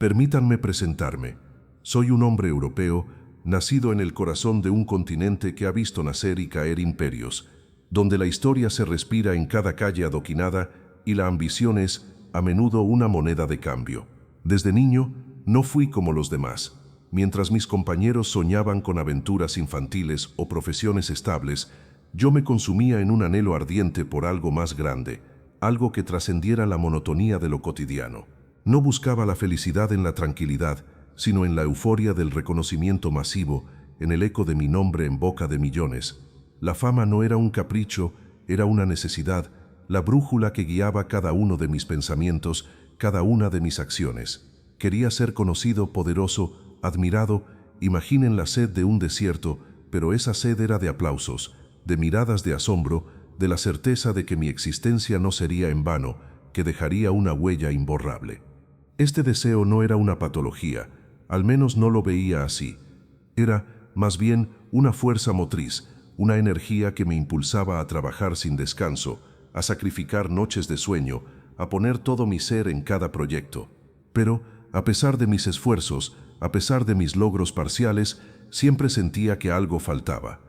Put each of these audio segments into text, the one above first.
Permítanme presentarme. Soy un hombre europeo, nacido en el corazón de un continente que ha visto nacer y caer imperios, donde la historia se respira en cada calle adoquinada y la ambición es, a menudo, una moneda de cambio. Desde niño, no fui como los demás. Mientras mis compañeros soñaban con aventuras infantiles o profesiones estables, yo me consumía en un anhelo ardiente por algo más grande, algo que trascendiera la monotonía de lo cotidiano. No buscaba la felicidad en la tranquilidad, sino en la euforia del reconocimiento masivo, en el eco de mi nombre en boca de millones. La fama no era un capricho, era una necesidad, la brújula que guiaba cada uno de mis pensamientos, cada una de mis acciones. Quería ser conocido, poderoso, admirado. Imaginen la sed de un desierto, pero esa sed era de aplausos, de miradas de asombro, de la certeza de que mi existencia no sería en vano, que dejaría una huella imborrable. Este deseo no era una patología, al menos no lo veía así. Era, más bien, una fuerza motriz, una energía que me impulsaba a trabajar sin descanso, a sacrificar noches de sueño, a poner todo mi ser en cada proyecto. Pero, a pesar de mis esfuerzos, a pesar de mis logros parciales, siempre sentía que algo faltaba.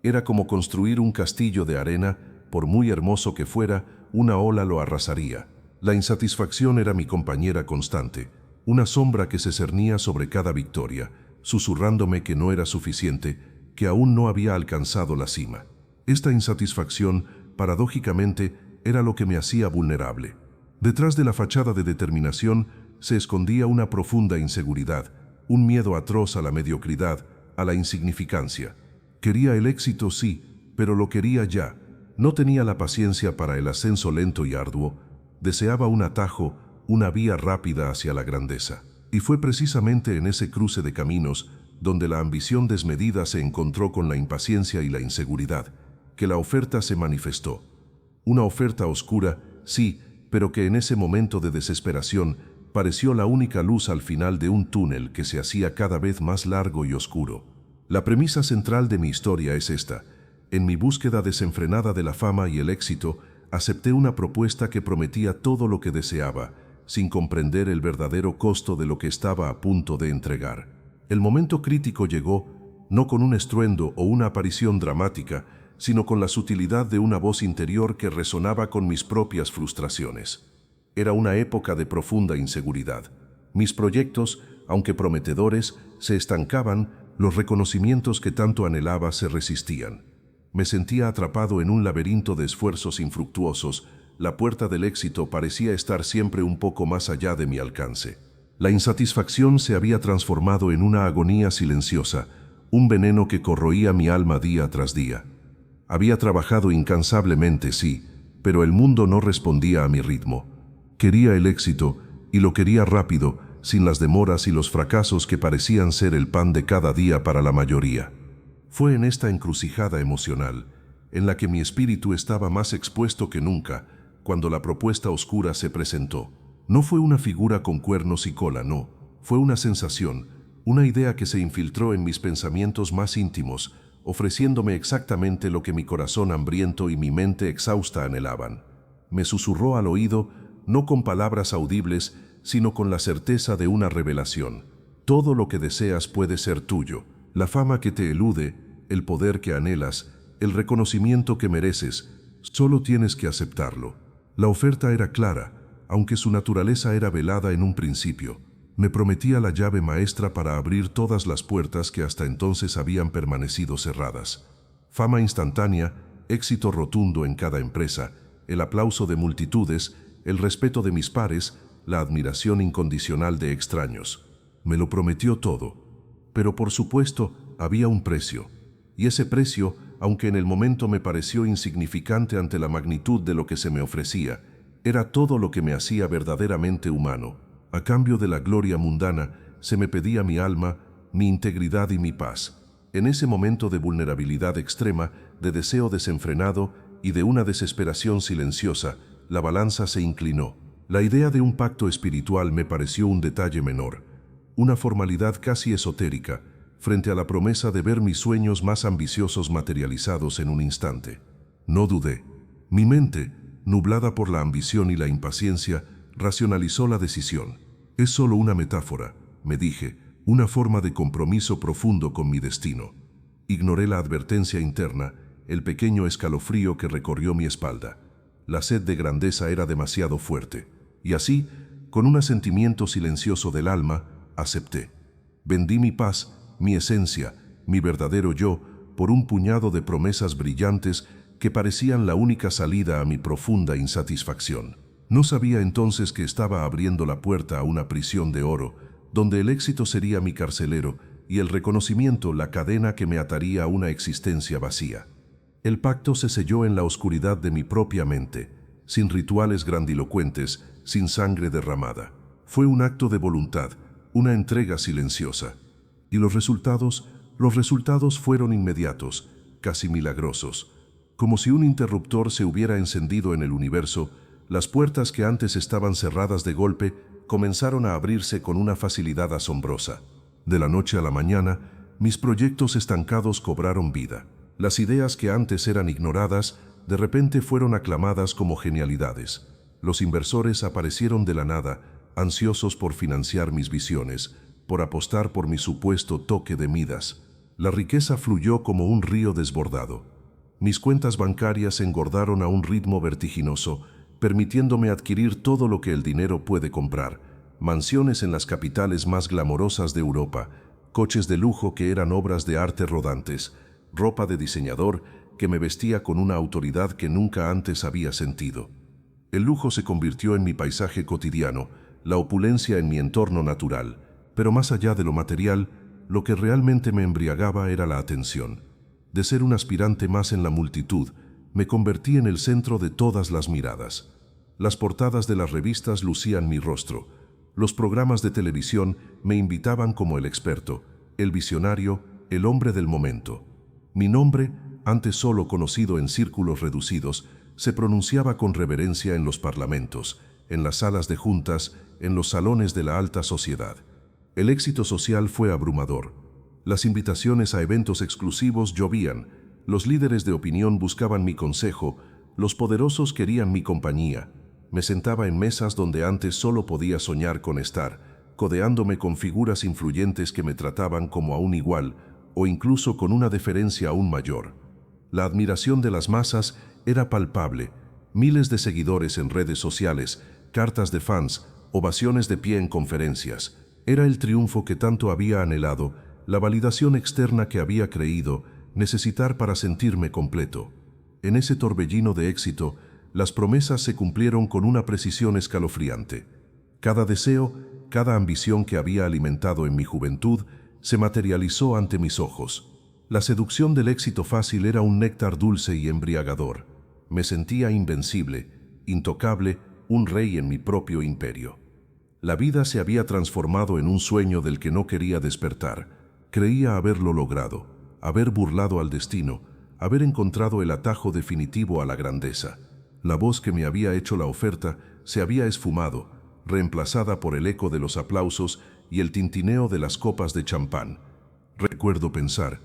Era como construir un castillo de arena, por muy hermoso que fuera, una ola lo arrasaría. La insatisfacción era mi compañera constante, una sombra que se cernía sobre cada victoria, susurrándome que no era suficiente, que aún no había alcanzado la cima. Esta insatisfacción, paradójicamente, era lo que me hacía vulnerable. Detrás de la fachada de determinación se escondía una profunda inseguridad, un miedo atroz a la mediocridad, a la insignificancia. Quería el éxito, sí, pero lo quería ya. No tenía la paciencia para el ascenso lento y arduo. Deseaba un atajo, una vía rápida hacia la grandeza. Y fue precisamente en ese cruce de caminos, donde la ambición desmedida se encontró con la impaciencia y la inseguridad, que la oferta se manifestó. Una oferta oscura, sí, pero que en ese momento de desesperación pareció la única luz al final de un túnel que se hacía cada vez más largo y oscuro. La premisa central de mi historia es esta. En mi búsqueda desenfrenada de la fama y el éxito, acepté una propuesta que prometía todo lo que deseaba, sin comprender el verdadero costo de lo que estaba a punto de entregar. El momento crítico llegó, no con un estruendo o una aparición dramática, sino con la sutilidad de una voz interior que resonaba con mis propias frustraciones. Era una época de profunda inseguridad. Mis proyectos, aunque prometedores, se estancaban, los reconocimientos que tanto anhelaba se resistían. Me sentía atrapado en un laberinto de esfuerzos infructuosos. La puerta del éxito parecía estar siempre un poco más allá de mi alcance. La insatisfacción se había transformado en una agonía silenciosa, un veneno que corroía mi alma día tras día. Había trabajado incansablemente, sí, pero el mundo no respondía a mi ritmo. Quería el éxito, y lo quería rápido, sin las demoras y los fracasos que parecían ser el pan de cada día para la mayoría. Fue en esta encrucijada emocional, en la que mi espíritu estaba más expuesto que nunca, cuando la propuesta oscura se presentó. No fue una figura con cuernos y cola, no. Fue una sensación, una idea que se infiltró en mis pensamientos más íntimos, ofreciéndome exactamente lo que mi corazón hambriento y mi mente exhausta anhelaban. Me susurró al oído, no con palabras audibles, sino con la certeza de una revelación. Todo lo que deseas puede ser tuyo. La fama que te elude, el poder que anhelas, el reconocimiento que mereces, solo tienes que aceptarlo. La oferta era clara, aunque su naturaleza era velada en un principio. Me prometía la llave maestra para abrir todas las puertas que hasta entonces habían permanecido cerradas. Fama instantánea, éxito rotundo en cada empresa, el aplauso de multitudes, el respeto de mis pares, la admiración incondicional de extraños. Me lo prometió todo. Pero por supuesto, había un precio. Y ese precio, aunque en el momento me pareció insignificante ante la magnitud de lo que se me ofrecía, era todo lo que me hacía verdaderamente humano. A cambio de la gloria mundana, se me pedía mi alma, mi integridad y mi paz. En ese momento de vulnerabilidad extrema, de deseo desenfrenado y de una desesperación silenciosa, la balanza se inclinó. La idea de un pacto espiritual me pareció un detalle menor, una formalidad casi esotérica, frente a la promesa de ver mis sueños más ambiciosos materializados en un instante. No dudé. Mi mente, nublada por la ambición y la impaciencia, racionalizó la decisión. Es solo una metáfora, me dije, una forma de compromiso profundo con mi destino. Ignoré la advertencia interna, el pequeño escalofrío que recorrió mi espalda. La sed de grandeza era demasiado fuerte, y así, con un asentimiento silencioso del alma, acepté. Vendí mi paz, mi esencia, mi verdadero yo, por un puñado de promesas brillantes que parecían la única salida a mi profunda insatisfacción. No sabía entonces que estaba abriendo la puerta a una prisión de oro, donde el éxito sería mi carcelero y el reconocimiento la cadena que me ataría a una existencia vacía. El pacto se selló en la oscuridad de mi propia mente, sin rituales grandilocuentes, sin sangre derramada. Fue un acto de voluntad, una entrega silenciosa. Y los resultados fueron inmediatos, casi milagrosos. Como si un interruptor se hubiera encendido en el universo, las puertas que antes estaban cerradas de golpe comenzaron a abrirse con una facilidad asombrosa. De la noche a la mañana, mis proyectos estancados cobraron vida. Las ideas que antes eran ignoradas, de repente fueron aclamadas como genialidades. Los inversores aparecieron de la nada, ansiosos por financiar mis visiones, por apostar por mi supuesto toque de Midas. La riqueza fluyó como un río desbordado. Mis cuentas bancarias engordaron a un ritmo vertiginoso, permitiéndome adquirir todo lo que el dinero puede comprar: mansiones en las capitales más glamorosas de Europa, coches de lujo que eran obras de arte rodantes, ropa de diseñador que me vestía con una autoridad que nunca antes había sentido. El lujo se convirtió en mi paisaje cotidiano, la opulencia en mi entorno natural, pero más allá de lo material, lo que realmente me embriagaba era la atención. De ser un aspirante más en la multitud, me convertí en el centro de todas las miradas. Las portadas de las revistas lucían mi rostro. Los programas de televisión me invitaban como el experto, el visionario, el hombre del momento. Mi nombre, antes solo conocido en círculos reducidos, se pronunciaba con reverencia en los parlamentos, en las salas de juntas, en los salones de la alta sociedad. El éxito social fue abrumador. Las invitaciones a eventos exclusivos llovían, los líderes de opinión buscaban mi consejo, los poderosos querían mi compañía. Me sentaba en mesas donde antes solo podía soñar con estar, codeándome con figuras influyentes que me trataban como a un igual, o incluso con una deferencia aún mayor. La admiración de las masas era palpable: miles de seguidores en redes sociales, cartas de fans, ovaciones de pie en conferencias. Era el triunfo que tanto había anhelado, la validación externa que había creído necesitar para sentirme completo. En ese torbellino de éxito, las promesas se cumplieron con una precisión escalofriante. Cada deseo, cada ambición que había alimentado en mi juventud, se materializó ante mis ojos. La seducción del éxito fácil era un néctar dulce y embriagador. Me sentía invencible, intocable, un rey en mi propio imperio. La vida se había transformado en un sueño del que no quería despertar. Creía haberlo logrado, haber burlado al destino, haber encontrado el atajo definitivo a la grandeza. La voz que me había hecho la oferta se había esfumado, reemplazada por el eco de los aplausos y el tintineo de las copas de champán. Recuerdo pensar: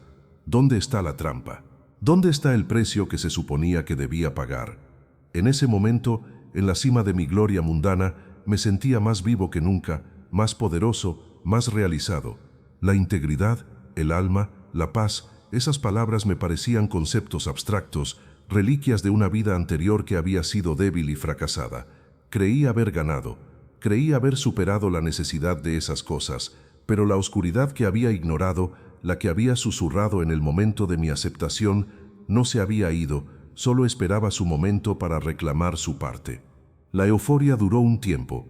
¿dónde está la trampa? ¿Dónde está el precio que se suponía que debía pagar? En ese momento, en la cima de mi gloria mundana, me sentía más vivo que nunca, más poderoso, más realizado. La integridad, el alma, la paz, esas palabras me parecían conceptos abstractos, reliquias de una vida anterior que había sido débil y fracasada. Creí haber ganado, creí haber superado la necesidad de esas cosas, pero la oscuridad que había ignorado, la que había susurrado en el momento de mi aceptación, no se había ido, solo esperaba su momento para reclamar su parte. La euforia duró un tiempo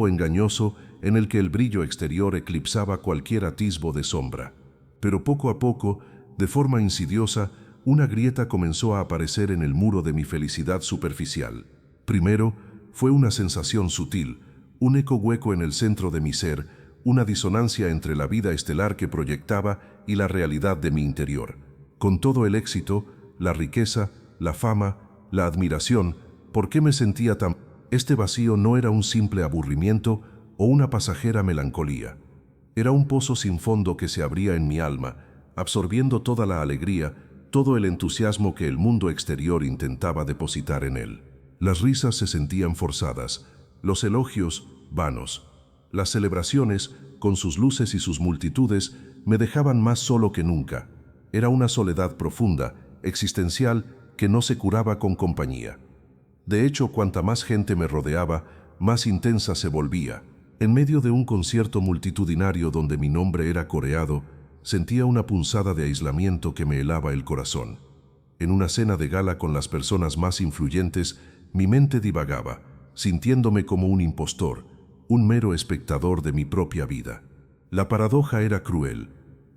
engañoso en el que el brillo exterior eclipsaba cualquier atisbo de sombra. Pero poco a poco, de forma insidiosa, una grieta comenzó a aparecer en el muro de mi felicidad superficial. Primero, fue una sensación sutil, un eco hueco en el centro de mi ser, una disonancia entre la vida estelar que proyectaba y la realidad de mi interior. Con todo el éxito, la riqueza, la fama, la admiración, ¿por qué me sentía tan...? Este vacío no era un simple aburrimiento o una pasajera melancolía. Era un pozo sin fondo que se abría en mi alma, absorbiendo toda la alegría, todo el entusiasmo que el mundo exterior intentaba depositar en él. Las risas se sentían forzadas, los elogios vanos. Las celebraciones, con sus luces y sus multitudes, me dejaban más solo que nunca. Era una soledad profunda, existencial, que no se curaba con compañía. De hecho, cuanta más gente me rodeaba, más intensa se volvía. En medio de un concierto multitudinario donde mi nombre era coreado, sentía una punzada de aislamiento que me helaba el corazón. En una cena de gala con las personas más influyentes, mi mente divagaba, sintiéndome como un impostor, un mero espectador de mi propia vida. La paradoja era cruel.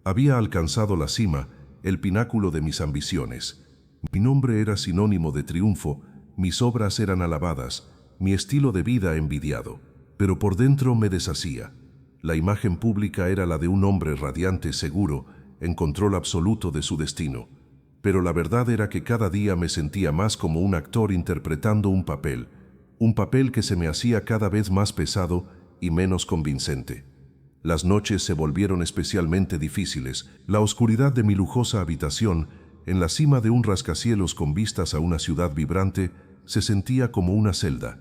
Había alcanzado la cima, el pináculo de mis ambiciones. Mi nombre era sinónimo de triunfo, mis obras eran alabadas, mi estilo de vida envidiado. Pero por dentro me deshacía. La imagen pública era la de un hombre radiante, seguro, en control absoluto de su destino. Pero la verdad era que cada día me sentía más como un actor interpretando un papel que se me hacía cada vez más pesado y menos convincente. Las noches se volvieron especialmente difíciles. La oscuridad de mi lujosa habitación, en la cima de un rascacielos con vistas a una ciudad vibrante, se sentía como una celda.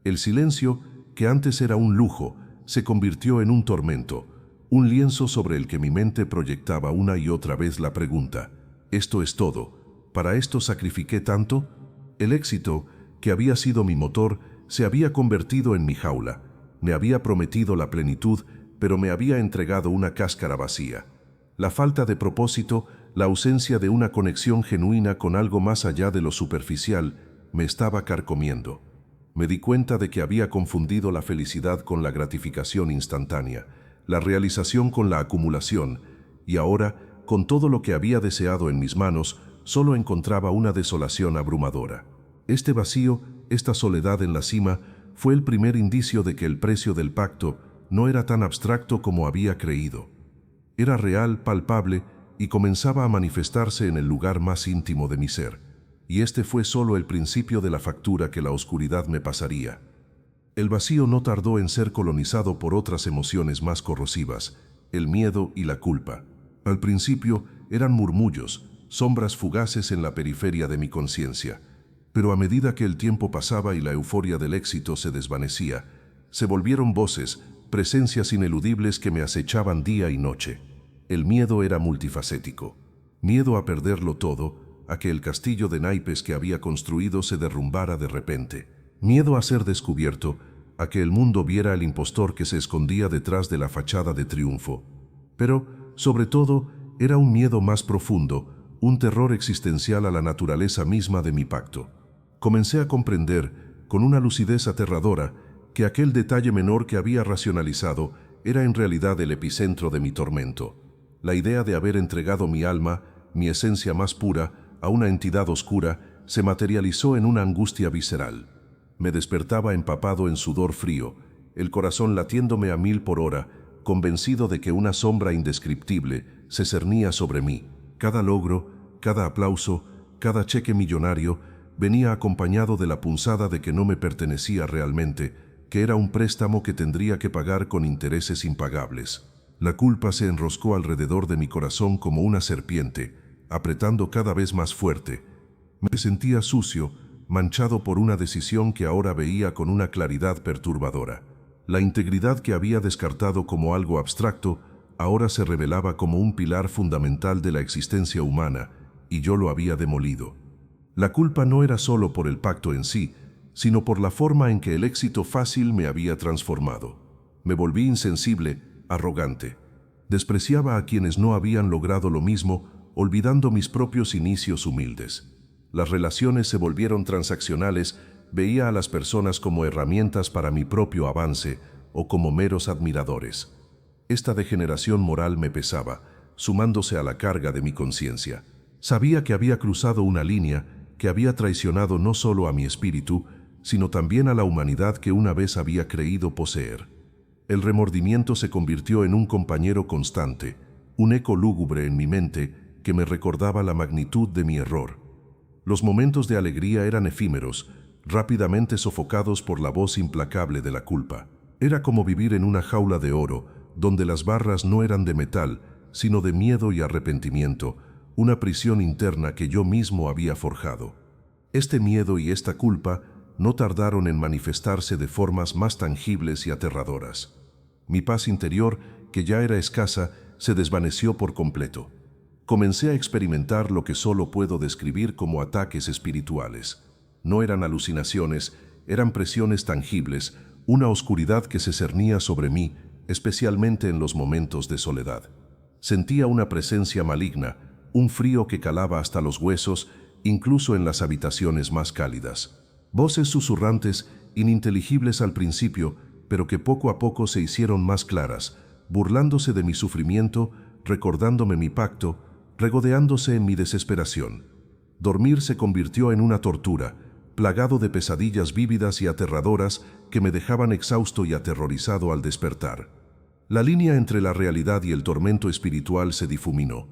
El silencio, que antes era un lujo, se convirtió en un tormento, un lienzo sobre el que mi mente proyectaba una y otra vez la pregunta: ¿esto es todo? ¿Para esto sacrifiqué tanto? El éxito, que había sido mi motor, se había convertido en mi jaula. Me había prometido la plenitud, pero me había entregado una cáscara vacía. La falta de propósito, la ausencia de una conexión genuina con algo más allá de lo superficial, me estaba carcomiendo. Me di cuenta de que había confundido la felicidad con la gratificación instantánea, la realización con la acumulación, y ahora, con todo lo que había deseado en mis manos, solo encontraba una desolación abrumadora. Este vacío, esta soledad en la cima, fue el primer indicio de que el precio del pacto no era tan abstracto como había creído. Era real, palpable, y comenzaba a manifestarse en el lugar más íntimo de mi ser. Y este fue solo el principio de la factura que la oscuridad me pasaría. El vacío no tardó en ser colonizado por otras emociones más corrosivas, el miedo y la culpa. Al principio eran murmullos, sombras fugaces en la periferia de mi conciencia. Pero a medida que el tiempo pasaba y la euforia del éxito se desvanecía, se volvieron voces, presencias ineludibles que me acechaban día y noche. El miedo era multifacético. Miedo a perderlo todo, a que el castillo de naipes que había construido se derrumbara de repente. Miedo a ser descubierto, a que el mundo viera al impostor que se escondía detrás de la fachada de triunfo. Pero, sobre todo, era un miedo más profundo, un terror existencial a la naturaleza misma de mi pacto. Comencé a comprender, con una lucidez aterradora, que aquel detalle menor que había racionalizado era en realidad el epicentro de mi tormento. La idea de haber entregado mi alma, mi esencia más pura, a una entidad oscura, se materializó en una angustia visceral. Me despertaba empapado en sudor frío, el corazón latiéndome a 1000 por hora, convencido de que una sombra indescriptible se cernía sobre mí. Cada logro, cada aplauso, cada cheque millonario venía acompañado de la punzada de que no me pertenecía realmente, que era un préstamo que tendría que pagar con intereses impagables. La culpa se enroscó alrededor de mi corazón como una serpiente, apretando cada vez más fuerte. Me sentía sucio, manchado por una decisión que ahora veía con una claridad perturbadora. La integridad que había descartado como algo abstracto, ahora se revelaba como un pilar fundamental de la existencia humana, y yo lo había demolido. La culpa no era solo por el pacto en sí, sino por la forma en que el éxito fácil me había transformado. Me volví insensible, arrogante. Despreciaba a quienes no habían logrado lo mismo, olvidando mis propios inicios humildes. Las relaciones se volvieron transaccionales, veía a las personas como herramientas para mi propio avance o como meros admiradores. Esta degeneración moral me pesaba, sumándose a la carga de mi conciencia. Sabía que había cruzado una línea, que había traicionado no solo a mi espíritu, sino también a la humanidad que una vez había creído poseer. El remordimiento se convirtió en un compañero constante, un eco lúgubre en mi mente que me recordaba la magnitud de mi error. Los momentos de alegría eran efímeros, rápidamente sofocados por la voz implacable de la culpa. Era como vivir en una jaula de oro, donde las barras no eran de metal, sino de miedo y arrepentimiento, una prisión interna que yo mismo había forjado. Este miedo y esta culpa no tardaron en manifestarse de formas más tangibles y aterradoras. Mi paz interior, que ya era escasa, se desvaneció por completo. Comencé a experimentar lo que solo puedo describir como ataques espirituales. No eran alucinaciones, eran presiones tangibles, una oscuridad que se cernía sobre mí, especialmente en los momentos de soledad. Sentía una presencia maligna, un frío que calaba hasta los huesos, incluso en las habitaciones más cálidas. Voces susurrantes, ininteligibles al principio, pero que poco a poco se hicieron más claras, burlándose de mi sufrimiento, recordándome mi pacto, regodeándose en mi desesperación. Dormir se convirtió en una tortura, plagado de pesadillas vívidas y aterradoras que me dejaban exhausto y aterrorizado al despertar. La línea entre la realidad y el tormento espiritual se difuminó.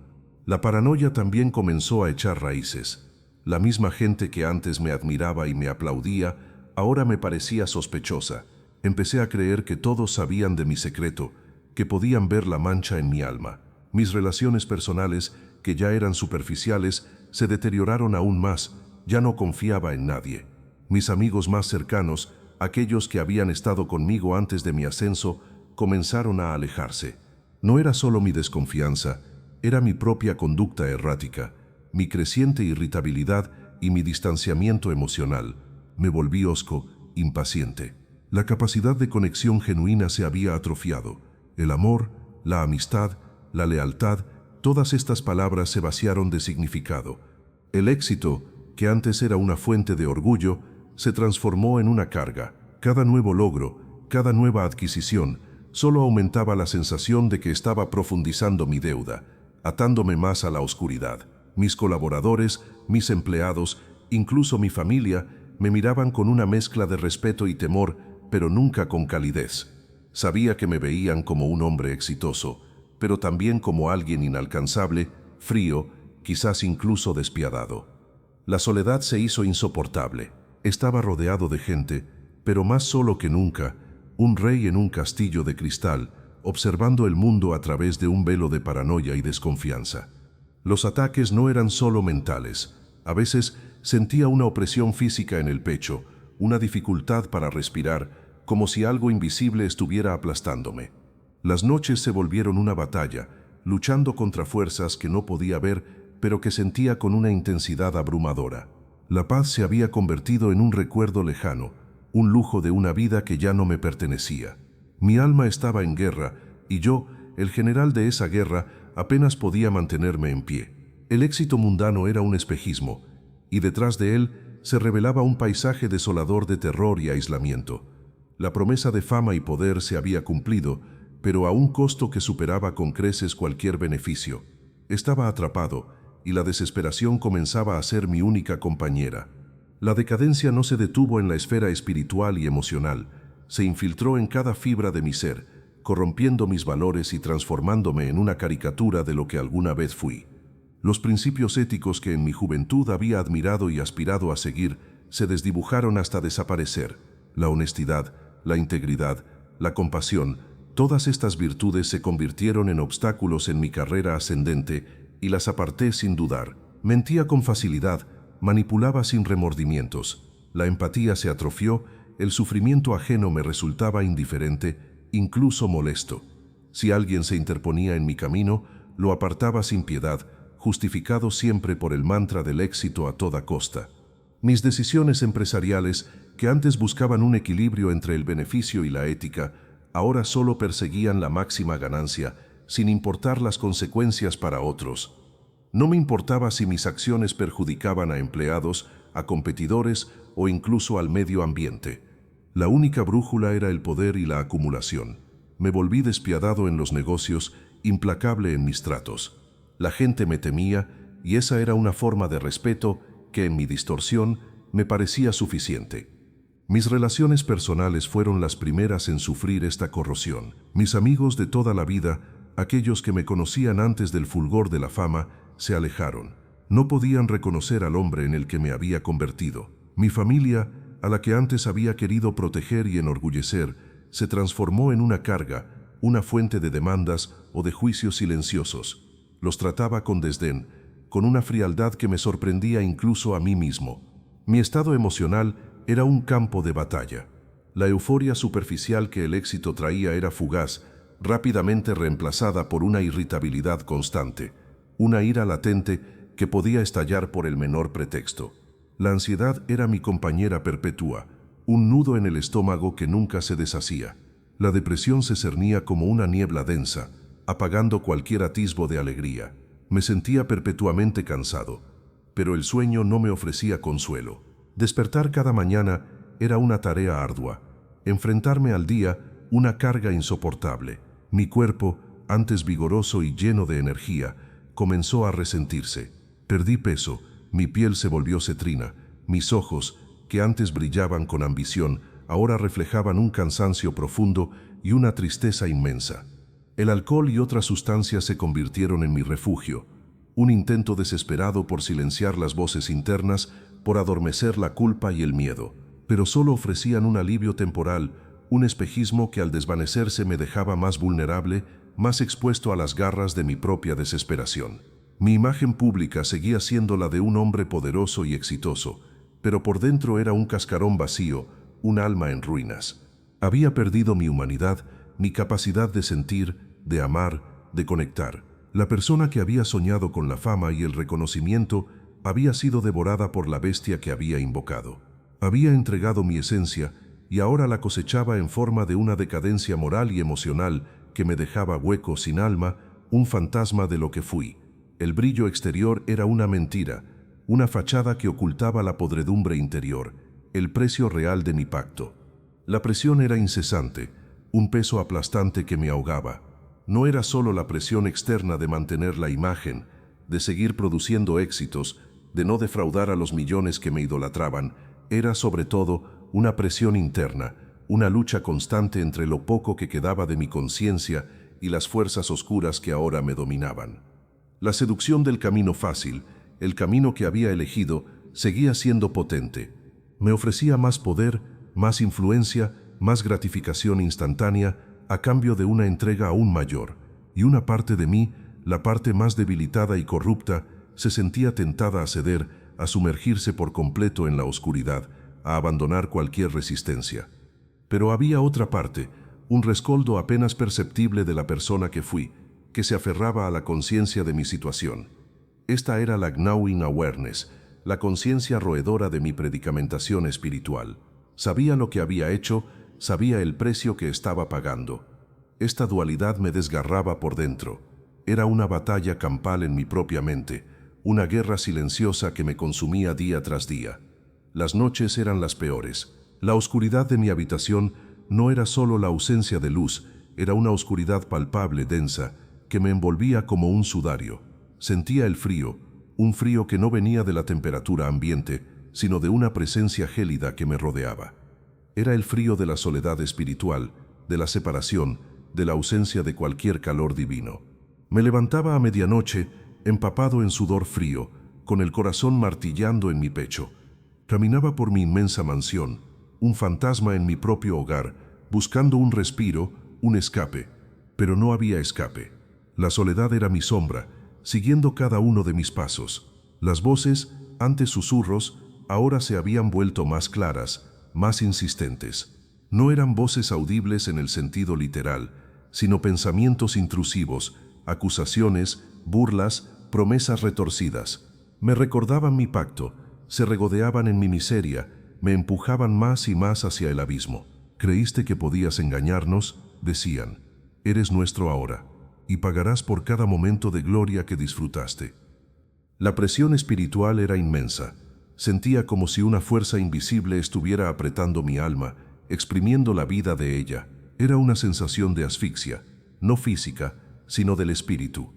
La paranoia también comenzó a echar raíces. La misma gente que antes me admiraba y me aplaudía, ahora me parecía sospechosa. Empecé a creer que todos sabían de mi secreto, que podían ver la mancha en mi alma. Mis relaciones personales, que ya eran superficiales, se deterioraron aún más. Ya no confiaba en nadie. Mis amigos más cercanos, aquellos que habían estado conmigo antes de mi ascenso, comenzaron a alejarse. No era solo mi desconfianza, era mi propia conducta errática, mi creciente irritabilidad y mi distanciamiento emocional. Me volví hosco, impaciente. La capacidad de conexión genuina se había atrofiado. El amor, la amistad, la lealtad, todas estas palabras se vaciaron de significado. El éxito, que antes era una fuente de orgullo, se transformó en una carga. Cada nuevo logro, cada nueva adquisición, solo aumentaba la sensación de que estaba profundizando mi deuda, atándome más a la oscuridad. Mis colaboradores, mis empleados, incluso mi familia, me miraban con una mezcla de respeto y temor, pero nunca con calidez. Sabía que me veían como un hombre exitoso, pero también como alguien inalcanzable, frío, quizás incluso despiadado. La soledad se hizo insoportable. Estaba rodeado de gente, pero más solo que nunca, un rey en un castillo de cristal, observando el mundo a través de un velo de paranoia y desconfianza. Los ataques no eran solo mentales. A veces sentía una opresión física en el pecho, una dificultad para respirar, como si algo invisible estuviera aplastándome. Las noches se volvieron una batalla, luchando contra fuerzas que no podía ver, pero que sentía con una intensidad abrumadora. La paz se había convertido en un recuerdo lejano, un lujo de una vida que ya no me pertenecía. Mi alma estaba en guerra, y yo, el general de esa guerra, apenas podía mantenerme en pie. El éxito mundano era un espejismo, y detrás de él se revelaba un paisaje desolador de terror y aislamiento. La promesa de fama y poder se había cumplido, pero a un costo que superaba con creces cualquier beneficio. Estaba atrapado, y la desesperación comenzaba a ser mi única compañera. La decadencia no se detuvo en la esfera espiritual y emocional, se infiltró en cada fibra de mi ser, corrompiendo mis valores y transformándome en una caricatura de lo que alguna vez fui. Los principios éticos que en mi juventud había admirado y aspirado a seguir se desdibujaron hasta desaparecer. La honestidad, la integridad, la compasión, todas estas virtudes se convirtieron en obstáculos en mi carrera ascendente y las aparté sin dudar. Mentía con facilidad, manipulaba sin remordimientos. La empatía se atrofió, el sufrimiento ajeno me resultaba indiferente, incluso molesto. Si alguien se interponía en mi camino, lo apartaba sin piedad, justificado siempre por el mantra del éxito a toda costa. Mis decisiones empresariales, que antes buscaban un equilibrio entre el beneficio y la ética, ahora solo perseguían la máxima ganancia, sin importar las consecuencias para otros. No me importaba si mis acciones perjudicaban a empleados, a competidores o incluso al medio ambiente. La única brújula era el poder y la acumulación. Me volví despiadado en los negocios, implacable en mis tratos. La gente me temía y esa era una forma de respeto que en mi distorsión me parecía suficiente. Mis relaciones personales fueron las primeras en sufrir esta corrosión. Mis amigos de toda la vida, aquellos que me conocían antes del fulgor de la fama, se alejaron. No podían reconocer al hombre en el que me había convertido. Mi familia, a la que antes había querido proteger y enorgullecer, se transformó en una carga, una fuente de demandas o de juicios silenciosos. Los trataba con desdén, con una frialdad que me sorprendía incluso a mí mismo. Mi estado emocional era un campo de batalla. La euforia superficial que el éxito traía era fugaz, rápidamente reemplazada por una irritabilidad constante, una ira latente que podía estallar por el menor pretexto. La ansiedad era mi compañera perpetua, un nudo en el estómago que nunca se deshacía. La depresión se cernía como una niebla densa, apagando cualquier atisbo de alegría. Me sentía perpetuamente cansado, pero el sueño no me ofrecía consuelo. Despertar cada mañana era una tarea ardua. Enfrentarme al día, una carga insoportable. Mi cuerpo, antes vigoroso y lleno de energía, comenzó a resentirse. Perdí peso, mi piel se volvió cetrina, mis ojos, que antes brillaban con ambición, ahora reflejaban un cansancio profundo y una tristeza inmensa. El alcohol y otras sustancias se convirtieron en mi refugio, un intento desesperado por silenciar las voces internas, por adormecer la culpa y el miedo, pero solo ofrecían un alivio temporal, un espejismo que al desvanecerse me dejaba más vulnerable, más expuesto a las garras de mi propia desesperación. Mi imagen pública seguía siendo la de un hombre poderoso y exitoso, pero por dentro era un cascarón vacío, un alma en ruinas. Había perdido mi humanidad, mi capacidad de sentir, de amar, de conectar. La persona que había soñado con la fama y el reconocimiento había sido devorada por la bestia que había invocado. Había entregado mi esencia y ahora la cosechaba en forma de una decadencia moral y emocional que me dejaba hueco, sin alma, un fantasma de lo que fui. El brillo exterior era una mentira, una fachada que ocultaba la podredumbre interior, el precio real de mi pacto. La presión era incesante, un peso aplastante que me ahogaba. No era solo la presión externa de mantener la imagen, de seguir produciendo éxitos, de no defraudar a los millones que me idolatraban, era sobre todo una presión interna, una lucha constante entre lo poco que quedaba de mi conciencia y las fuerzas oscuras que ahora me dominaban. La seducción del camino fácil, el camino que había elegido, seguía siendo potente. Me ofrecía más poder, más influencia, más gratificación instantánea, a cambio de una entrega aún mayor, y una parte de mí, la parte más debilitada y corrupta, se sentía tentada a ceder, a sumergirse por completo en la oscuridad, a abandonar cualquier resistencia. Pero había otra parte, un rescoldo apenas perceptible de la persona que fui, que se aferraba a la conciencia de mi situación. Esta era la gnawing awareness, la conciencia roedora de mi predicamentación espiritual. Sabía lo que había hecho, sabía el precio que estaba pagando. Esta dualidad me desgarraba por dentro. Era una batalla campal en mi propia mente, una guerra silenciosa que me consumía día tras día. Las noches eran las peores. La oscuridad de mi habitación no era solo la ausencia de luz, era una oscuridad palpable, densa, que me envolvía como un sudario. Sentía el frío, un frío que no venía de la temperatura ambiente, sino de una presencia gélida que me rodeaba. Era el frío de la soledad espiritual, de la separación, de la ausencia de cualquier calor divino. Me levantaba a medianoche, empapado en sudor frío, con el corazón martillando en mi pecho. Caminaba por mi inmensa mansión, un fantasma en mi propio hogar, buscando un respiro, un escape, pero no había escape. La soledad era mi sombra, siguiendo cada uno de mis pasos. Las voces, antes susurros, ahora se habían vuelto más claras, más insistentes. No eran voces audibles en el sentido literal, sino pensamientos intrusivos, acusaciones, burlas, promesas retorcidas. Me recordaban mi pacto, se regodeaban en mi miseria, me empujaban más y más hacia el abismo. ¿Creíste que podías engañarnos?, decían. Eres nuestro ahora, y pagarás por cada momento de gloria que disfrutaste. La presión espiritual era inmensa. Sentía como si una fuerza invisible estuviera apretando mi alma, exprimiendo la vida de ella. Era una sensación de asfixia, no física, sino del espíritu.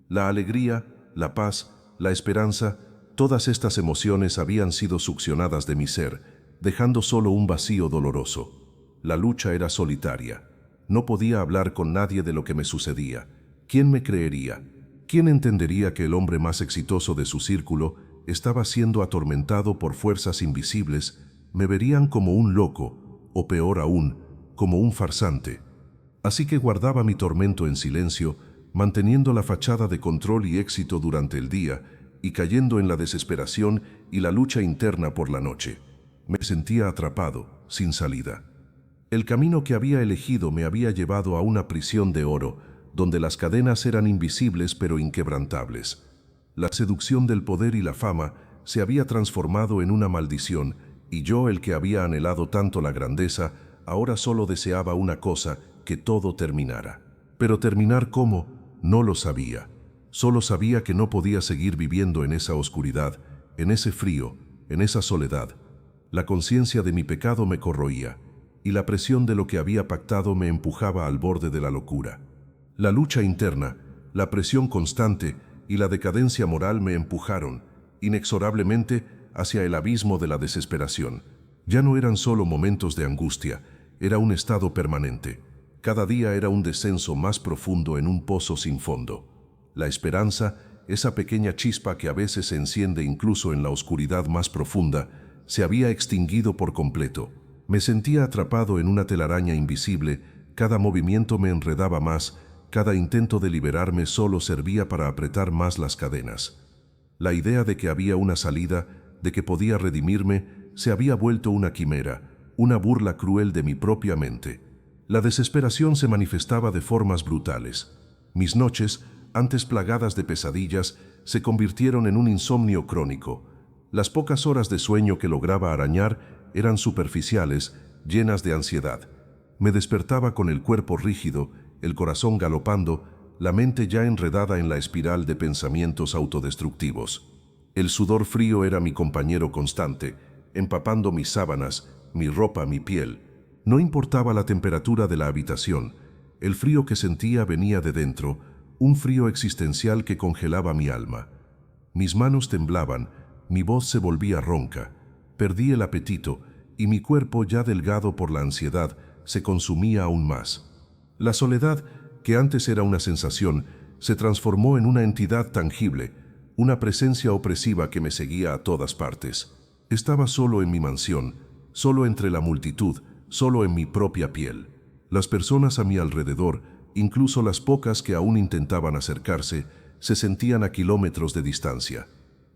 La alegría, la paz, la esperanza, todas estas emociones habían sido succionadas de mi ser, dejando solo un vacío doloroso. La lucha era solitaria. No podía hablar con nadie de lo que me sucedía. ¿Quién me creería? ¿Quién entendería que el hombre más exitoso de su círculo estaba siendo atormentado por fuerzas invisibles? Me verían como un loco, o peor aún, como un farsante. Así que guardaba mi tormento en silencio, manteniendo la fachada de control y éxito durante el día y cayendo en la desesperación y la lucha interna por la noche. Me sentía atrapado, sin salida. El camino que había elegido me había llevado a una prisión de oro, donde las cadenas eran invisibles pero inquebrantables. La seducción del poder y la fama se había transformado en una maldición, y yo, el que había anhelado tanto la grandeza, ahora solo deseaba una cosa: que todo terminara. Pero terminar ¿cómo? No lo sabía. Solo sabía que no podía seguir viviendo en esa oscuridad, en ese frío, en esa soledad. La conciencia de mi pecado me corroía, y la presión de lo que había pactado me empujaba al borde de la locura. La lucha interna, la presión constante y la decadencia moral me empujaron, inexorablemente, hacia el abismo de la desesperación. Ya no eran solo momentos de angustia, era un estado permanente. Cada día era un descenso más profundo en un pozo sin fondo. La esperanza, esa pequeña chispa que a veces se enciende incluso en la oscuridad más profunda, se había extinguido por completo. Me sentía atrapado en una telaraña invisible, cada movimiento me enredaba más, cada intento de liberarme solo servía para apretar más las cadenas. La idea de que había una salida, de que podía redimirme, se había vuelto una quimera, una burla cruel de mi propia mente. La desesperación se manifestaba de formas brutales. Mis noches, antes plagadas de pesadillas, se convirtieron en un insomnio crónico. Las pocas horas de sueño que lograba arañar eran superficiales, llenas de ansiedad. Me despertaba con el cuerpo rígido, el corazón galopando, la mente ya enredada en la espiral de pensamientos autodestructivos. El sudor frío era mi compañero constante, empapando mis sábanas, mi ropa, mi piel. No importaba la temperatura de la habitación, el frío que sentía venía de dentro, un frío existencial que congelaba mi alma. Mis manos temblaban, mi voz se volvía ronca, perdí el apetito y mi cuerpo, ya delgado por la ansiedad, se consumía aún más. La soledad, que antes era una sensación, se transformó en una entidad tangible, una presencia opresiva que me seguía a todas partes. Estaba solo en mi mansión, solo entre la multitud, solo en mi propia piel. Las personas a mi alrededor, incluso las pocas que aún intentaban acercarse, se sentían a kilómetros de distancia.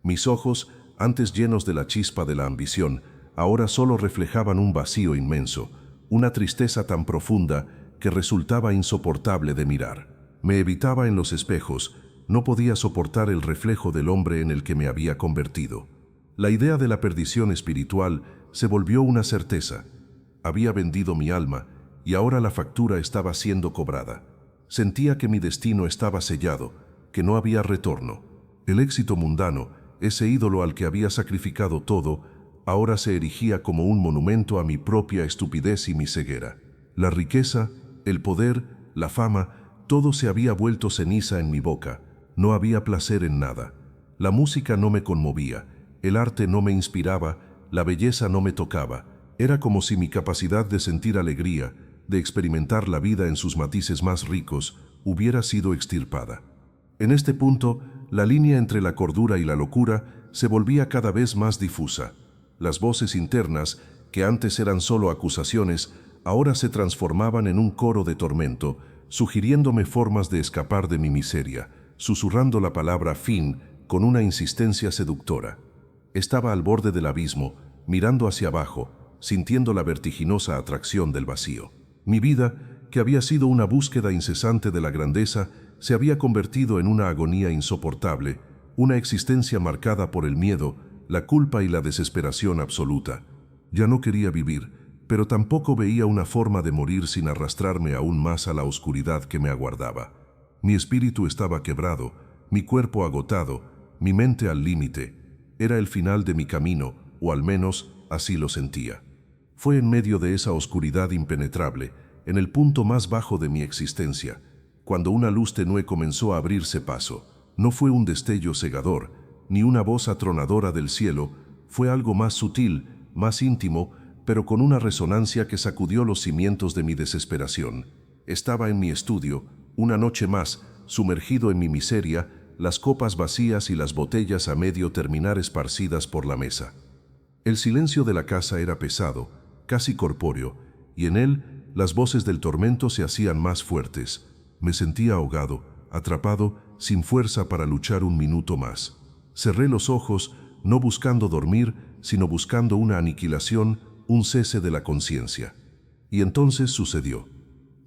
Mis ojos, antes llenos de la chispa de la ambición, ahora solo reflejaban un vacío inmenso, una tristeza tan profunda que resultaba insoportable de mirar. Me evitaba en los espejos, no podía soportar el reflejo del hombre en el que me había convertido. La idea de la perdición espiritual se volvió una certeza. Había vendido mi alma y ahora la factura estaba siendo cobrada. Sentía que mi destino estaba sellado, que no había retorno. El éxito mundano, ese ídolo al que había sacrificado todo, ahora se erigía como un monumento a mi propia estupidez y mi ceguera. La riqueza, el poder, la fama, todo se había vuelto ceniza en mi boca. No había placer en nada. La música no me conmovía, el arte no me inspiraba, la belleza no me tocaba. Era como si mi capacidad de sentir alegría, de experimentar la vida en sus matices más ricos, hubiera sido extirpada. En este punto, la línea entre la cordura y la locura se volvía cada vez más difusa. Las voces internas, que antes eran solo acusaciones, ahora se transformaban en un coro de tormento, sugiriéndome formas de escapar de mi miseria, susurrando la palabra fin con una insistencia seductora. Estaba al borde del abismo, mirando hacia abajo, sintiendo la vertiginosa atracción del vacío. Mi vida, que había sido una búsqueda incesante de la grandeza, se había convertido en una agonía insoportable, una existencia marcada por el miedo, la culpa y la desesperación absoluta. Ya no quería vivir, pero tampoco veía una forma de morir sin arrastrarme aún más a la oscuridad que me aguardaba. Mi espíritu estaba quebrado, mi cuerpo agotado, mi mente al límite. Era el final de mi camino, o al menos así lo sentía. Fue en medio de esa oscuridad impenetrable, en el punto más bajo de mi existencia, cuando una luz tenue comenzó a abrirse paso. No fue un destello cegador, ni una voz atronadora del cielo, fue algo más sutil, más íntimo, pero con una resonancia que sacudió los cimientos de mi desesperación. Estaba en mi estudio, una noche más, sumergido en mi miseria, las copas vacías y las botellas a medio terminar esparcidas por la mesa. El silencio de la casa era pesado, casi corpóreo, y en él las voces del tormento se hacían más fuertes. Me sentía ahogado, atrapado, sin fuerza para luchar un minuto más. Cerré los ojos, no buscando dormir, sino buscando una aniquilación, un cese de la conciencia. Y entonces sucedió.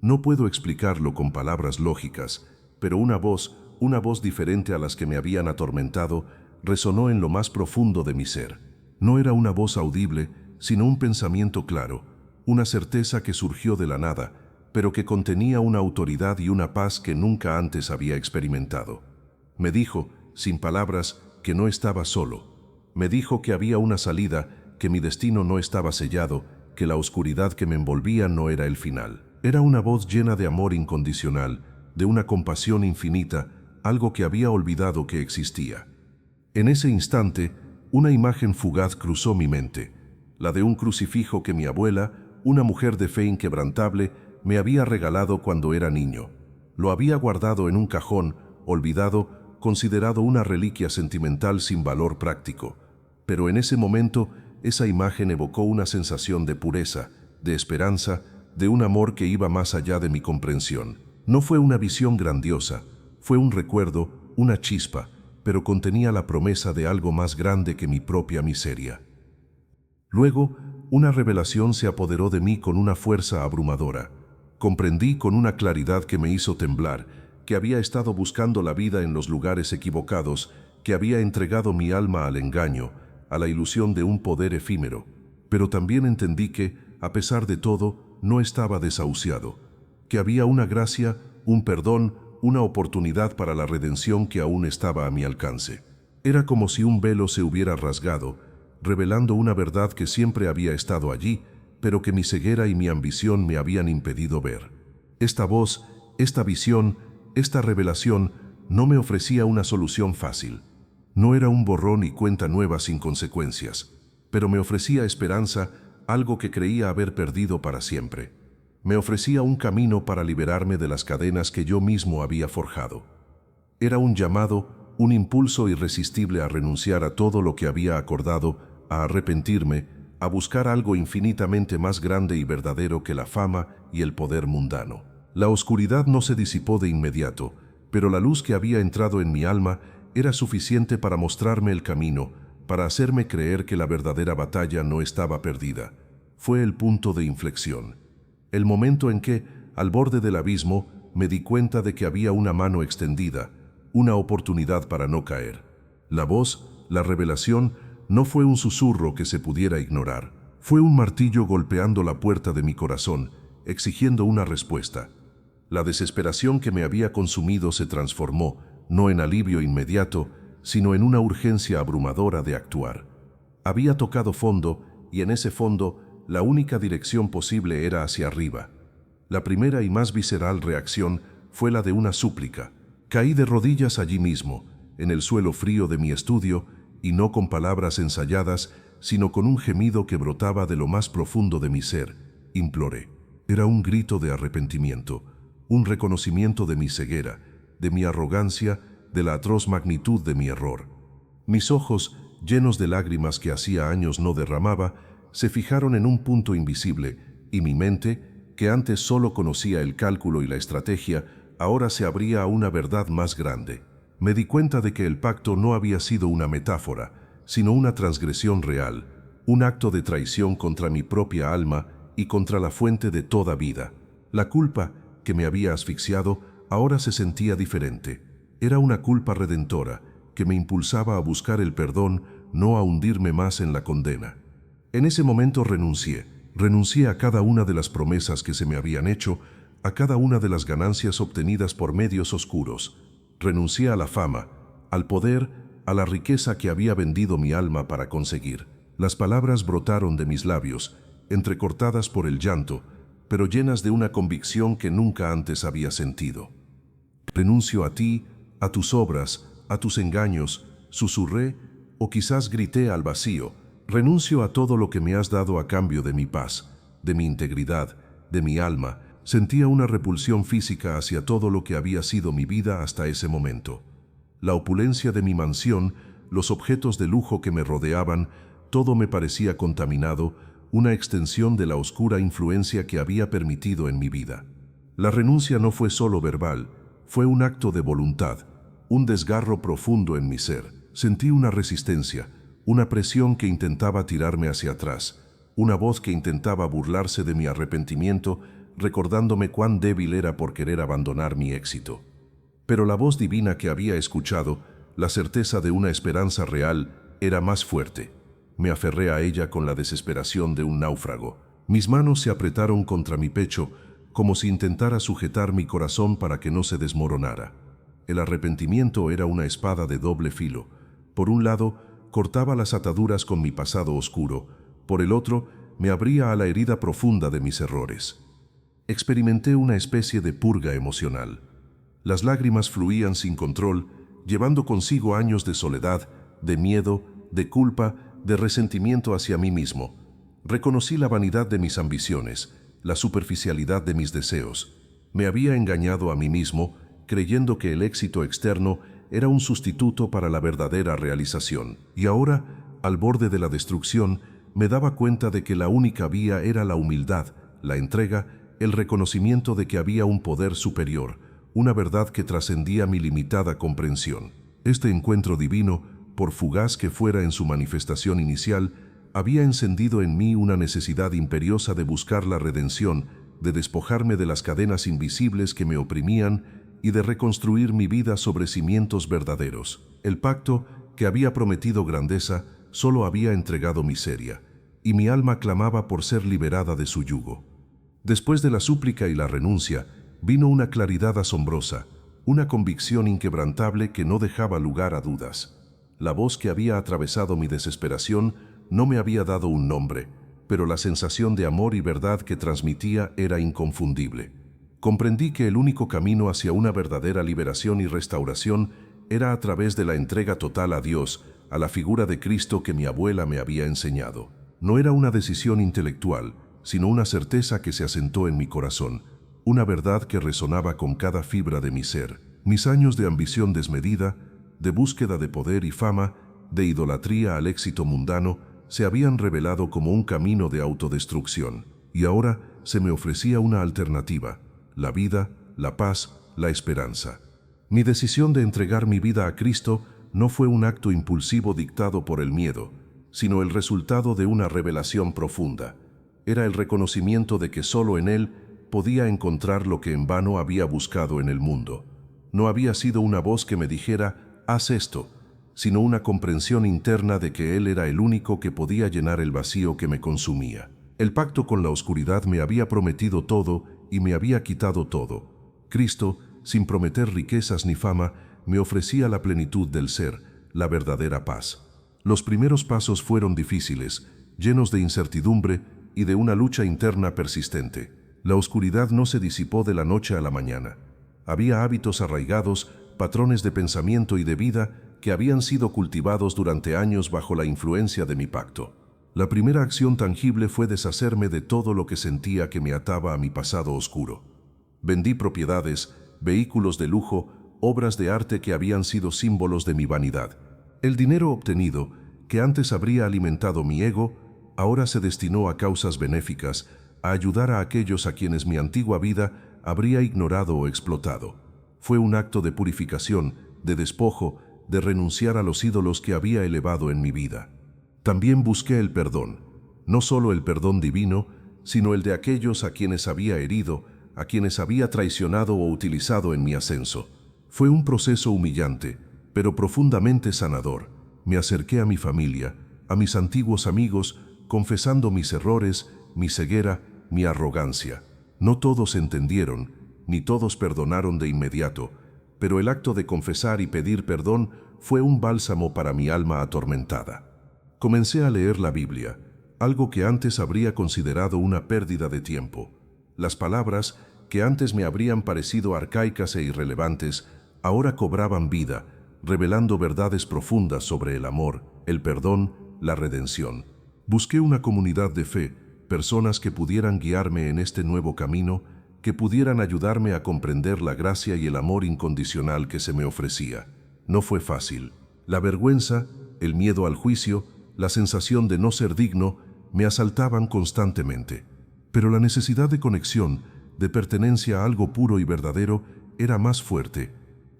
No puedo explicarlo con palabras lógicas, pero una voz diferente a las que me habían atormentado, resonó en lo más profundo de mi ser. No era una voz audible, sino un pensamiento claro, una certeza que surgió de la nada, pero que contenía una autoridad y una paz que nunca antes había experimentado. Me dijo, sin palabras, que no estaba solo. Me dijo que había una salida, que mi destino no estaba sellado, que la oscuridad que me envolvía no era el final. Era una voz llena de amor incondicional, de una compasión infinita, algo que había olvidado que existía. En ese instante, una imagen fugaz cruzó mi mente, la de un crucifijo que mi abuela, una mujer de fe inquebrantable, me había regalado cuando era niño. Lo había guardado en un cajón, olvidado, considerado una reliquia sentimental sin valor práctico. Pero en ese momento, esa imagen evocó una sensación de pureza, de esperanza, de un amor que iba más allá de mi comprensión. No fue una visión grandiosa, fue un recuerdo, una chispa, pero contenía la promesa de algo más grande que mi propia miseria. Luego, una revelación se apoderó de mí con una fuerza abrumadora. Comprendí con una claridad que me hizo temblar, que había estado buscando la vida en los lugares equivocados, que había entregado mi alma al engaño, a la ilusión de un poder efímero. Pero también entendí que, a pesar de todo, no estaba desahuciado, que había una gracia, un perdón, una oportunidad para la redención que aún estaba a mi alcance. Era como si un velo se hubiera rasgado, revelando una verdad que siempre había estado allí, pero que mi ceguera y mi ambición me habían impedido ver. Esta voz, esta visión, esta revelación no me ofrecía una solución fácil. No era un borrón y cuenta nueva sin consecuencias, pero me ofrecía esperanza, algo que creía haber perdido para siempre. Me ofrecía un camino para liberarme de las cadenas que yo mismo había forjado. Era un llamado, un impulso irresistible a renunciar a todo lo que había acordado, a arrepentirme, a buscar algo infinitamente más grande y verdadero que la fama y el poder mundano. La oscuridad no se disipó de inmediato, pero la luz que había entrado en mi alma era suficiente para mostrarme el camino, para hacerme creer que la verdadera batalla no estaba perdida. Fue el punto de inflexión. El momento en que, al borde del abismo, me di cuenta de que había una mano extendida, una oportunidad para no caer. La voz, la revelación, no fue un susurro que se pudiera ignorar. Fue un martillo golpeando la puerta de mi corazón, exigiendo una respuesta. La desesperación que me había consumido se transformó, no en alivio inmediato, sino en una urgencia abrumadora de actuar. Había tocado fondo, y en ese fondo, la única dirección posible era hacia arriba. La primera y más visceral reacción fue la de una súplica. Caí de rodillas allí mismo, en el suelo frío de mi estudio, y no con palabras ensayadas, sino con un gemido que brotaba de lo más profundo de mi ser. Imploré. Era un grito de arrepentimiento, un reconocimiento de mi ceguera, de mi arrogancia, de la atroz magnitud de mi error. Mis ojos, llenos de lágrimas que hacía años no derramaba, se fijaron en un punto invisible, y mi mente, que antes solo conocía el cálculo y la estrategia, ahora se abría a una verdad más grande. Me di cuenta de que el pacto no había sido una metáfora, sino una transgresión real, un acto de traición contra mi propia alma y contra la fuente de toda vida. La culpa, que me había asfixiado, ahora se sentía diferente. Era una culpa redentora, que me impulsaba a buscar el perdón, no a hundirme más en la condena. En ese momento renuncié a cada una de las promesas que se me habían hecho, a cada una de las ganancias obtenidas por medios oscuros. Renuncié a la fama, al poder, a la riqueza que había vendido mi alma para conseguir. Las palabras brotaron de mis labios, entrecortadas por el llanto, pero llenas de una convicción que nunca antes había sentido. Renuncio a ti, a tus obras, a tus engaños, susurré, o quizás grité al vacío. Renuncio a todo lo que me has dado a cambio de mi paz, de mi integridad, de mi alma. Sentía una repulsión física hacia todo lo que había sido mi vida hasta ese momento. La opulencia de mi mansión, los objetos de lujo que me rodeaban, todo me parecía contaminado, una extensión de la oscura influencia que había permitido en mi vida. La renuncia no fue solo verbal, fue un acto de voluntad, un desgarro profundo en mi ser. Sentí una resistencia, una presión que intentaba tirarme hacia atrás, una voz que intentaba burlarse de mi arrepentimiento, recordándome cuán débil era por querer abandonar mi éxito. Pero la voz divina que había escuchado, la certeza de una esperanza real, era más fuerte. Me aferré a ella con la desesperación de un náufrago. Mis manos se apretaron contra mi pecho, como si intentara sujetar mi corazón para que no se desmoronara. El arrepentimiento era una espada de doble filo. Por un lado, cortaba las ataduras con mi pasado oscuro. Por el otro, me abría a la herida profunda de mis errores. Experimenté una especie de purga emocional. Las lágrimas fluían sin control, llevando consigo años de soledad, de miedo, de culpa, de resentimiento hacia mí mismo. Reconocí la vanidad de mis ambiciones, la superficialidad de mis deseos. Me había engañado a mí mismo, creyendo que el éxito externo era un sustituto para la verdadera realización. Y ahora, al borde de la destrucción, me daba cuenta de que la única vía era la humildad, la entrega, el reconocimiento de que había un poder superior, una verdad que trascendía mi limitada comprensión. Este encuentro divino, por fugaz que fuera en su manifestación inicial, había encendido en mí una necesidad imperiosa de buscar la redención, de despojarme de las cadenas invisibles que me oprimían y de reconstruir mi vida sobre cimientos verdaderos. El pacto, que había prometido grandeza, solo había entregado miseria, y mi alma clamaba por ser liberada de su yugo. Después de la súplica y la renuncia, vino una claridad asombrosa, una convicción inquebrantable que no dejaba lugar a dudas. La voz que había atravesado mi desesperación no me había dado un nombre, pero la sensación de amor y verdad que transmitía era inconfundible. Comprendí que el único camino hacia una verdadera liberación y restauración era a través de la entrega total a Dios, a la figura de Cristo que mi abuela me había enseñado. No era una decisión intelectual, sino una certeza que se asentó en mi corazón, una verdad que resonaba con cada fibra de mi ser. Mis años de ambición desmedida, de búsqueda de poder y fama, de idolatría al éxito mundano, se habían revelado como un camino de autodestrucción. Y ahora se me ofrecía una alternativa: la vida, la paz, la esperanza. Mi decisión de entregar mi vida a Cristo no fue un acto impulsivo dictado por el miedo, sino el resultado de una revelación profunda. Era el reconocimiento de que solo en Él podía encontrar lo que en vano había buscado en el mundo. No había sido una voz que me dijera, haz esto, sino una comprensión interna de que Él era el único que podía llenar el vacío que me consumía. El pacto con la oscuridad me había prometido todo y me había quitado todo. Cristo, sin prometer riquezas ni fama, me ofrecía la plenitud del ser, la verdadera paz. Los primeros pasos fueron difíciles, llenos de incertidumbre y de una lucha interna persistente. La oscuridad no se disipó de la noche a la mañana. Había hábitos arraigados, patrones de pensamiento y de vida que habían sido cultivados durante años bajo la influencia de mi pacto. La primera acción tangible fue deshacerme de todo lo que sentía que me ataba a mi pasado oscuro. Vendí propiedades, vehículos de lujo, obras de arte que habían sido símbolos de mi vanidad. El dinero obtenido, que antes habría alimentado mi ego, ahora se destinó a causas benéficas, a ayudar a aquellos a quienes mi antigua vida habría ignorado o explotado. Fue un acto de purificación, de despojo, de renunciar a los ídolos que había elevado en mi vida. También busqué el perdón, no solo el perdón divino, sino el de aquellos a quienes había herido, a quienes había traicionado o utilizado en mi ascenso. Fue un proceso humillante, pero profundamente sanador. Me acerqué a mi familia, a mis antiguos amigos, confesando mis errores, mi ceguera, mi arrogancia. No todos entendieron, ni todos perdonaron de inmediato, pero el acto de confesar y pedir perdón fue un bálsamo para mi alma atormentada. Comencé a leer la Biblia, algo que antes habría considerado una pérdida de tiempo. Las palabras, que antes me habrían parecido arcaicas e irrelevantes, ahora cobraban vida, revelando verdades profundas sobre el amor, el perdón, la redención. Busqué una comunidad de fe, personas que pudieran guiarme en este nuevo camino, que pudieran ayudarme a comprender la gracia y el amor incondicional que se me ofrecía. No fue fácil. La vergüenza, el miedo al juicio, la sensación de no ser digno, me asaltaban constantemente. Pero la necesidad de conexión, de pertenencia a algo puro y verdadero, era más fuerte.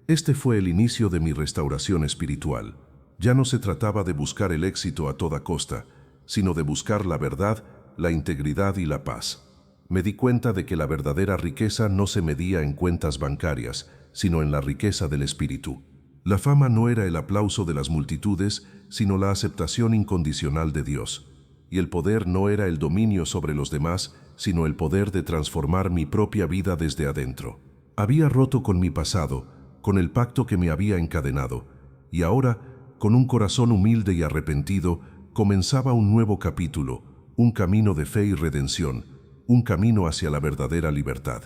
Este fue el inicio de mi restauración espiritual. Ya no se trataba de buscar el éxito a toda costa, sino de buscar la verdad la integridad y la paz. Me di cuenta de que la verdadera riqueza no se medía en cuentas bancarias, sino en la riqueza del espíritu. La fama no era el aplauso de las multitudes, sino la aceptación incondicional de Dios. Y el poder no era el dominio sobre los demás, sino el poder de transformar mi propia vida desde adentro. Había roto con mi pasado, con el pacto que me había encadenado, y ahora, con un corazón humilde y arrepentido, comenzaba un nuevo capítulo, un camino de fe y redención, un camino hacia la verdadera libertad.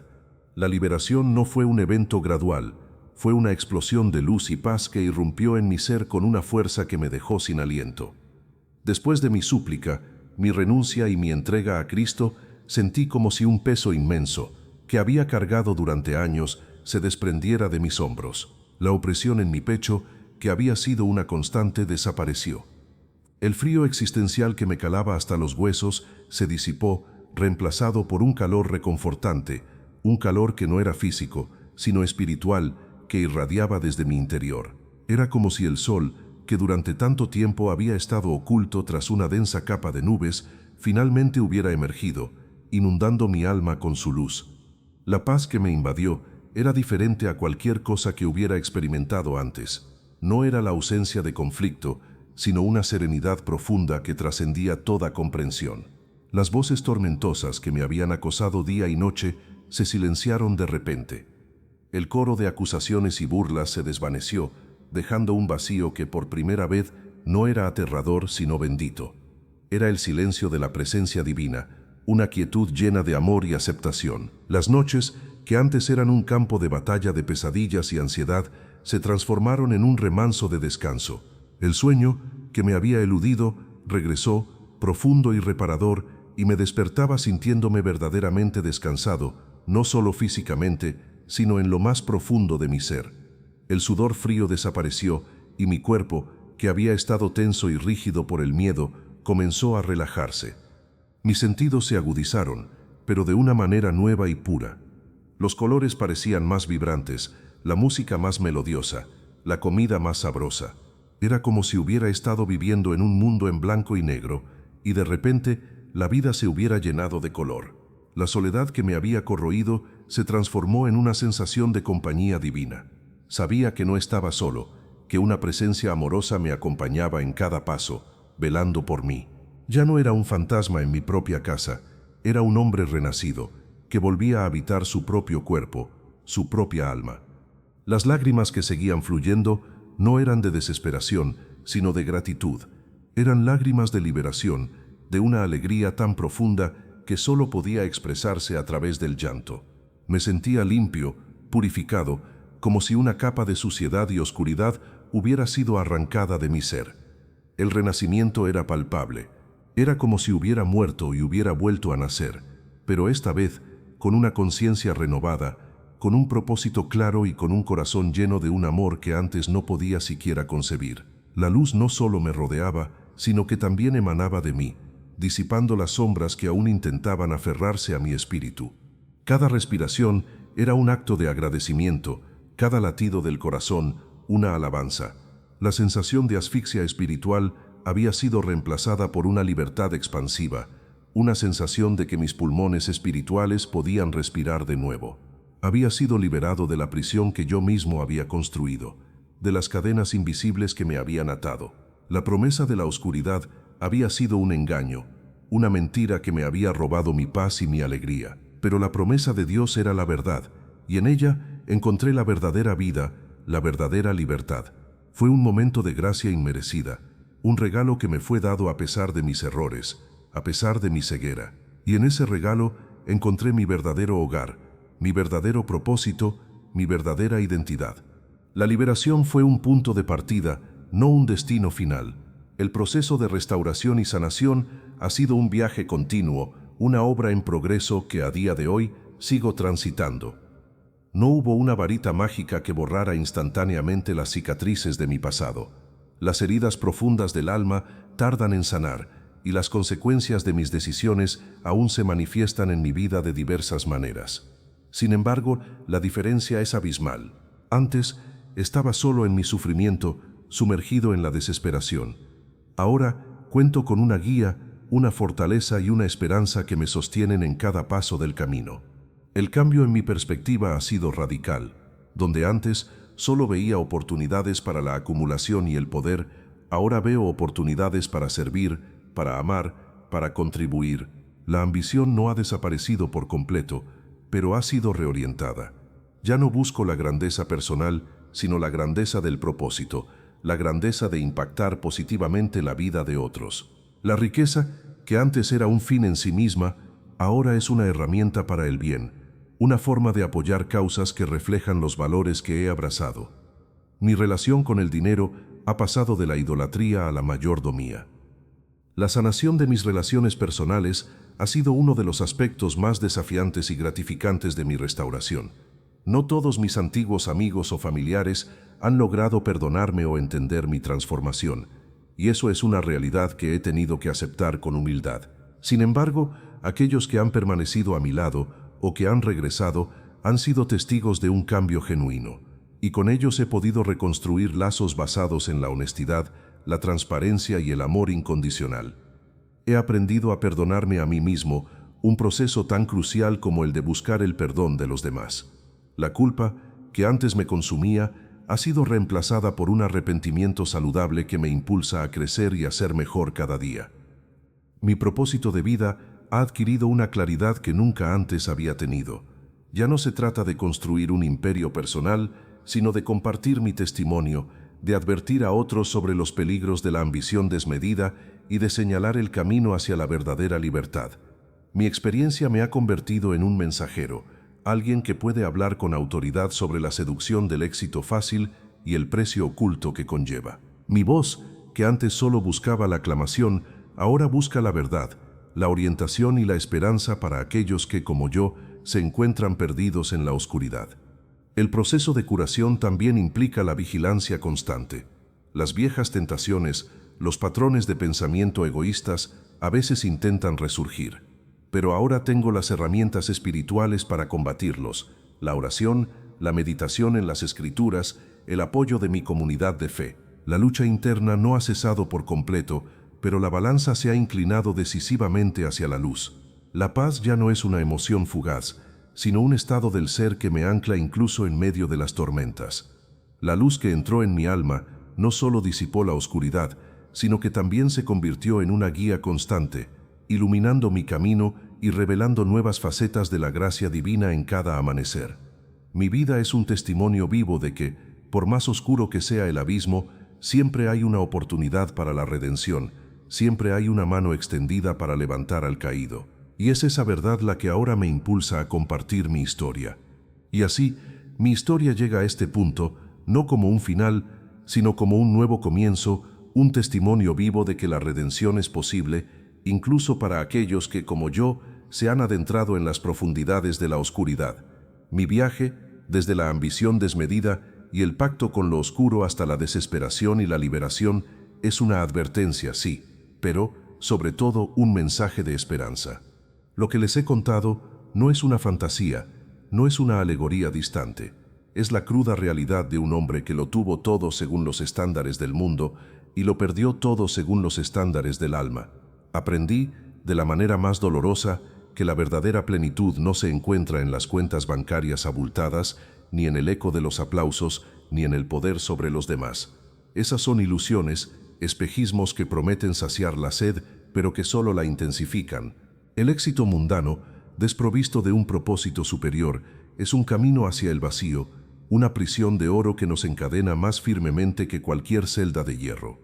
La liberación no fue un evento gradual, fue una explosión de luz y paz que irrumpió en mi ser con una fuerza que me dejó sin aliento. Después de mi súplica, mi renuncia y mi entrega a Cristo, sentí como si un peso inmenso, que había cargado durante años, se desprendiera de mis hombros. La opresión en mi pecho, que había sido una constante, desapareció. El frío existencial que me calaba hasta los huesos se disipó, reemplazado por un calor reconfortante, un calor que no era físico, sino espiritual, que irradiaba desde mi interior. Era como si el sol, que durante tanto tiempo había estado oculto tras una densa capa de nubes, finalmente hubiera emergido, inundando mi alma con su luz. La paz que me invadió era diferente a cualquier cosa que hubiera experimentado antes. No era la ausencia de conflicto, sino una serenidad profunda que trascendía toda comprensión. Las voces tormentosas que me habían acosado día y noche se silenciaron de repente. El coro de acusaciones y burlas se desvaneció, dejando un vacío que por primera vez no era aterrador sino bendito. Era el silencio de la presencia divina, una quietud llena de amor y aceptación. Las noches, que antes eran un campo de batalla de pesadillas y ansiedad, se transformaron en un remanso de descanso. El sueño, que me había eludido, regresó, profundo y reparador, y me despertaba sintiéndome verdaderamente descansado, no solo físicamente, sino en lo más profundo de mi ser. El sudor frío desapareció, y mi cuerpo, que había estado tenso y rígido por el miedo, comenzó a relajarse. Mis sentidos se agudizaron, pero de una manera nueva y pura. Los colores parecían más vibrantes, la música más melodiosa, la comida más sabrosa. Era como si hubiera estado viviendo en un mundo en blanco y negro, y de repente la vida se hubiera llenado de color. La soledad que me había corroído se transformó en una sensación de compañía divina. Sabía que no estaba solo, que una presencia amorosa me acompañaba en cada paso, velando por mí. Ya no era un fantasma en mi propia casa, era un hombre renacido, que volvía a habitar su propio cuerpo, su propia alma. Las lágrimas que seguían fluyendo no eran de desesperación, sino de gratitud. Eran lágrimas de liberación, de una alegría tan profunda que solo podía expresarse a través del llanto. Me sentía limpio, purificado, como si una capa de suciedad y oscuridad hubiera sido arrancada de mi ser. El renacimiento era palpable. Era como si hubiera muerto y hubiera vuelto a nacer, pero esta vez con una conciencia renovada, con un propósito claro y con un corazón lleno de un amor que antes no podía siquiera concebir. La luz no solo me rodeaba, sino que también emanaba de mí, disipando las sombras que aún intentaban aferrarse a mi espíritu. Cada respiración era un acto de agradecimiento, cada latido del corazón una alabanza. La sensación de asfixia espiritual había sido reemplazada por una libertad expansiva, una sensación de que mis pulmones espirituales podían respirar de nuevo. Había sido liberado de la prisión que yo mismo había construido, de las cadenas invisibles que me habían atado. La promesa de la oscuridad había sido un engaño, una mentira que me había robado mi paz y mi alegría. Pero la promesa de Dios era la verdad, y en ella encontré la verdadera vida, la verdadera libertad. Fue un momento de gracia inmerecida, un regalo que me fue dado a pesar de mis errores, a pesar de mi ceguera. Y en ese regalo encontré mi verdadero hogar, mi verdadero propósito, mi verdadera identidad. La liberación fue un punto de partida, no un destino final. El proceso de restauración y sanación ha sido un viaje continuo, una obra en progreso que a día de hoy sigo transitando. No hubo una varita mágica que borrara instantáneamente las cicatrices de mi pasado. Las heridas profundas del alma tardan en sanar, y las consecuencias de mis decisiones aún se manifiestan en mi vida de diversas maneras. Sin embargo, la diferencia es abismal. Antes, estaba solo en mi sufrimiento, sumergido en la desesperación. Ahora, cuento con una guía, una fortaleza y una esperanza que me sostienen en cada paso del camino. El cambio en mi perspectiva ha sido radical. Donde antes solo veía oportunidades para la acumulación y el poder, ahora veo oportunidades para servir, para amar, para contribuir. La ambición no ha desaparecido por completo, pero ha sido reorientada. Ya no busco la grandeza personal, sino la grandeza del propósito, la grandeza de impactar positivamente la vida de otros. La riqueza, que antes era un fin en sí misma, ahora es una herramienta para el bien, una forma de apoyar causas que reflejan los valores que he abrazado. Mi relación con el dinero ha pasado de la idolatría a la mayordomía. La sanación de mis relaciones personales ha sido uno de los aspectos más desafiantes y gratificantes de mi restauración. No todos mis antiguos amigos o familiares han logrado perdonarme o entender mi transformación, y eso es una realidad que he tenido que aceptar con humildad. Sin embargo, aquellos que han permanecido a mi lado o que han regresado han sido testigos de un cambio genuino, y con ellos he podido reconstruir lazos basados en la honestidad, la transparencia y el amor incondicional. He aprendido a perdonarme a mí mismo, un proceso tan crucial como el de buscar el perdón de los demás. La culpa, que antes me consumía, ha sido reemplazada por un arrepentimiento saludable que me impulsa a crecer y a ser mejor cada día. Mi propósito de vida ha adquirido una claridad que nunca antes había tenido. Ya no se trata de construir un imperio personal, sino de compartir mi testimonio, de advertir a otros sobre los peligros de la ambición desmedida y de señalar el camino hacia la verdadera libertad. Mi experiencia me ha convertido en un mensajero, alguien que puede hablar con autoridad sobre la seducción del éxito fácil y el precio oculto que conlleva. Mi voz, que antes solo buscaba la aclamación, ahora busca la verdad, la orientación y la esperanza para aquellos que, como yo, se encuentran perdidos en la oscuridad. El proceso de curación también implica la vigilancia constante. Las viejas tentaciones, los patrones de pensamiento egoístas, a veces intentan resurgir. Pero ahora tengo las herramientas espirituales para combatirlos: la oración, la meditación en las Escrituras, el apoyo de mi comunidad de fe. La lucha interna no ha cesado por completo, pero la balanza se ha inclinado decisivamente hacia la luz. La paz ya no es una emoción fugaz, sino un estado del ser que me ancla incluso en medio de las tormentas. La luz que entró en mi alma no solo disipó la oscuridad, sino que también se convirtió en una guía constante, iluminando mi camino y revelando nuevas facetas de la gracia divina en cada amanecer. Mi vida es un testimonio vivo de que, por más oscuro que sea el abismo, siempre hay una oportunidad para la redención, siempre hay una mano extendida para levantar al caído. Y es esa verdad la que ahora me impulsa a compartir mi historia. Y así, mi historia llega a este punto, no como un final, sino como un nuevo comienzo, un testimonio vivo de que la redención es posible, incluso para aquellos que, como yo, se han adentrado en las profundidades de la oscuridad. Mi viaje, desde la ambición desmedida y el pacto con lo oscuro hasta la desesperación y la liberación, es una advertencia, sí, pero, sobre todo, un mensaje de esperanza. Lo que les he contado no es una fantasía, no es una alegoría distante. Es la cruda realidad de un hombre que lo tuvo todo según los estándares del mundo y lo perdió todo según los estándares del alma. Aprendí, de la manera más dolorosa, que la verdadera plenitud no se encuentra en las cuentas bancarias abultadas, ni en el eco de los aplausos, ni en el poder sobre los demás. Esas son ilusiones, espejismos que prometen saciar la sed, pero que solo la intensifican. El éxito mundano, desprovisto de un propósito superior, es un camino hacia el vacío, una prisión de oro que nos encadena más firmemente que cualquier celda de hierro.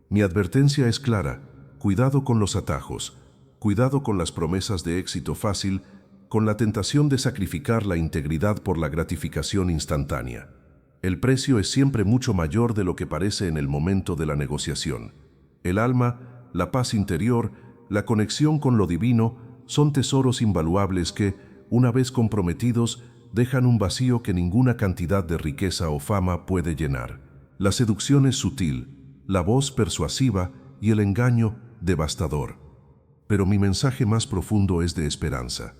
Mi advertencia es clara: cuidado con los atajos, cuidado con las promesas de éxito fácil, con la tentación de sacrificar la integridad por la gratificación instantánea. El precio es siempre mucho mayor de lo que parece en el momento de la negociación. El alma, la paz interior, la conexión con lo divino son tesoros invaluables que, una vez comprometidos, dejan un vacío que ninguna cantidad de riqueza o fama puede llenar. La seducción es sutil, la voz persuasiva y el engaño devastador. Pero mi mensaje más profundo es de esperanza.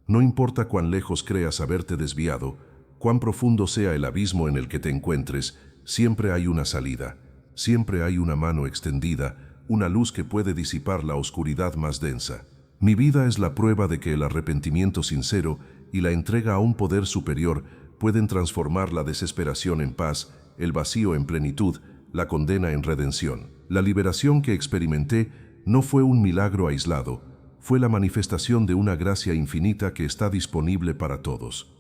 No importa cuán lejos creas haberte desviado, cuán profundo sea el abismo en el que te encuentres, siempre hay una salida, siempre hay una mano extendida, una luz que puede disipar la oscuridad más densa. Mi vida es la prueba de que el arrepentimiento sincero y la entrega a un poder superior pueden transformar la desesperación en paz, el vacío en plenitud, la condena en redención. La liberación que experimenté no fue un milagro aislado, fue la manifestación de una gracia infinita que está disponible para todos.